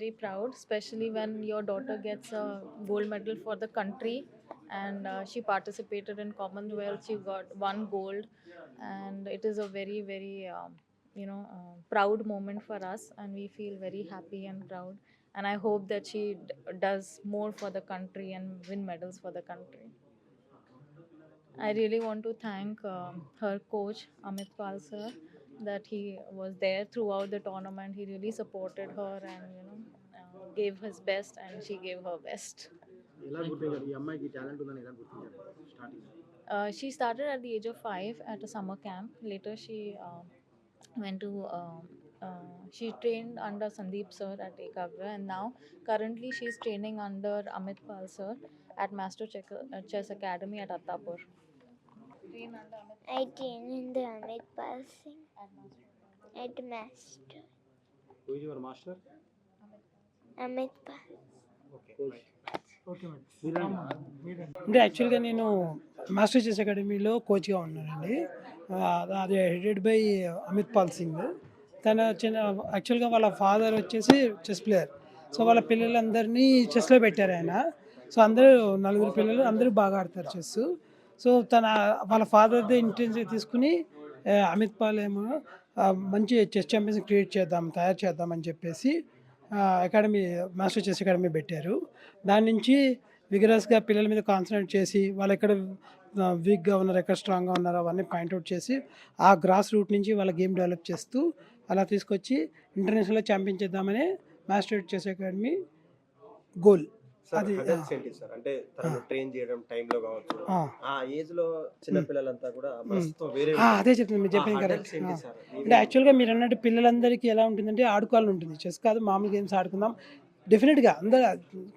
very proud, especially when your daughter gets a gold medal for the country. And she participated in Commonwealth. She got one gold, and it is a very, very proud moment for us, and we feel very happy and proud. And I hope that she does more for the country and win medals for the country. I really want to thank her coach Amit Pal sir, that he was there throughout the tournament. He really supported her and gave his best, and she gave her best. ఎలా గుర్తించారు ఈ అమ్మాయికి talent ఉందని ఎలా గుర్తించారు starting? She started at the age of 5 at a summer camp. Later, she went to she trained under Sandeep sir at Ekavya, and now currently she is training under Amit Pal sir at Master Chess Academy at Attapur. I train in the Amit Pal Singh at Master. Who is your master? Amit Pal. Okay. Okay madam. అంటే యాక్చువల్గా నేను master chess అకాడమీలో కోచ్గా ఉన్నానండి. అది headed by Amit Pal Singh. తన యాక్చువల్గా వాళ్ళ ఫాదర్ వచ్చేసి చెస్ ప్లేయర్. సో వాళ్ళ పిల్లలందరినీ చెస్లో పెట్టారు ఆయన. సో అందరూ 4 పిల్లలు అందరూ బాగా ఆడతారు చెస్. సో వాళ్ళ ఫాదర్దే ఇంటెన్షన్ తీసుకుని అమిత్ పాల్ ఏమో మంచి చెస్ ఛాంపియన్స్ తయారు చేద్దామని చెప్పేసి అకాడమీ మాస్టర్ చెస్ అకాడమీ పెట్టారు. దాని నుంచి విగరస్గా పిల్లల మీద కాన్సన్ట్రేట్ చేసి వాళ్ళు ఎక్కడ వీక్గా ఉన్నారు, ఎక్కడ స్ట్రాంగ్గా ఉన్నారో అవన్నీ పాయింట్అవుట్ చేసి ఆ గ్రాస్ రూట్ నుంచి వాళ్ళ గేమ్ డెవలప్ చేస్తూ అలా తీసుకొచ్చి ఇంటర్నేషనల్లో ఛాంపియన్ చేద్దామని మాస్టర్ చెస్ అకాడమీ గోల్. అది అంటే ట్రైన్ చేయడం టైంలో కావచ్చు, ఆ ఏజ్ లో చిన్న పిల్లలంతా కూడా అదే చెప్తుంది మీరు చెప్పింది కరెక్ట్. అంటే యాక్చువల్గా మీరు అన్నట్టు పిల్లలందరికీ ఎలా ఉంటుందంటే ఆడుకోవాలని ఉంటుంది. చెస్ కాదు మామూలు గేమ్స్ ఆడుకుందాం డెఫినెట్గా అందరూ.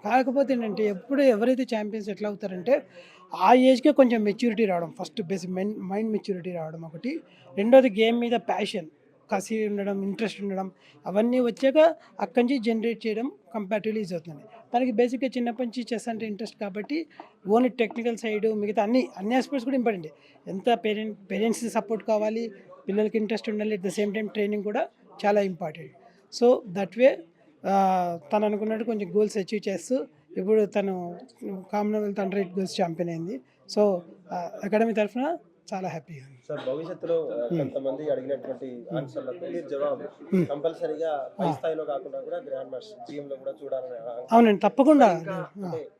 కాకపోతే ఏంటంటే ఎవరైతే ఛాంపియన్స్ ఎట్లా అవుతారంటే ఆ ఏజ్కే కొంచెం మెచ్యూరిటీ రావడం, ఫస్ట్ బేసిక్ మైండ్ మెచ్యూరిటీ రావడం ఒకటి. రెండోది గేమ్ మీద ప్యాషన్, కసి ఉండడం, ఇంట్రెస్ట్ ఉండడం, అవన్నీ వచ్చాక అక్కడి నుంచి జనరేట్ చేయడం కంపారిటివ్లీ ఈజీ అవుతుంది. తనకి బేసిక్గా చిన్నప్పటి నుంచి చెస్ అంటే ఇంట్రెస్ట్ కాబట్టి ఓన్లీ టెక్నికల్ సైడ్ మిగతా అన్ని ఆస్పెక్ట్స్ కూడా ఇంపార్టెంట్. ఎంత పేరెంట్స్ సపోర్ట్ కావాలి, పిల్లలకి ఇంట్రెస్ట్ ఉండాలి, at the same time training కూడా చాలా ఇంపార్టెంట్. సో దట్ వే తను అనుకున్నట్టు కొంచెం గోల్స్ అచీవ్ చేస్తూ ఇప్పుడు తను కామన్వెల్త్ అండర్ 8 గోల్స్ ఛాంపియన్ అయింది. సో అకాడమీ తరఫున చాలా హ్యాపీగా ఉంది సార్. భవిష్యత్తులో కొంతమంది అడిగినటువంటి ఆన్సర్లకు మీరు జవాబు కంపల్సరీగా పై స్థాయిలో కాకుండా కూడా గ్రాండ్ మాస్టర్ టీమ్ లో కూడా చూడాలని. అవునండి, తప్పకుండా.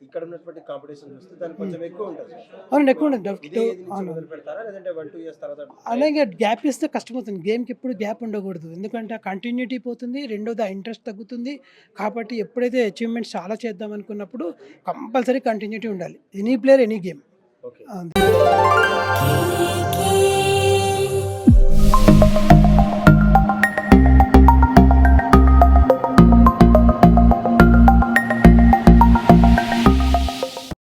ఇక్కడ ఉన్నటువంటి కాంపిటీషన్ చూస్తే దానికి కొంచెం ఎక్కువ ఉంటుంది. అవునండి, ఎక్కువ ఉంటుంది. మొదలు పెడతారా లేదంటే 1-2 years తర్వాత? అలాగే గ్యాప్ ఇస్తే కష్టమవుతుంది. గేమ్కి ఎప్పుడు గ్యాప్ ఉండకూడదు, ఎందుకంటే ఆ కంటిన్యూటీ పోతుంది. రెండోది ఆ ఇంట్రెస్ట్ తగ్గుతుంది. కాబట్టి ఎప్పుడైతే అచీవ్మెంట్స్ చాలా చేద్దాం అనుకున్నప్పుడు కంపల్సరీ కంటిన్యూటీ ఉండాలి. Any player any game. Okay.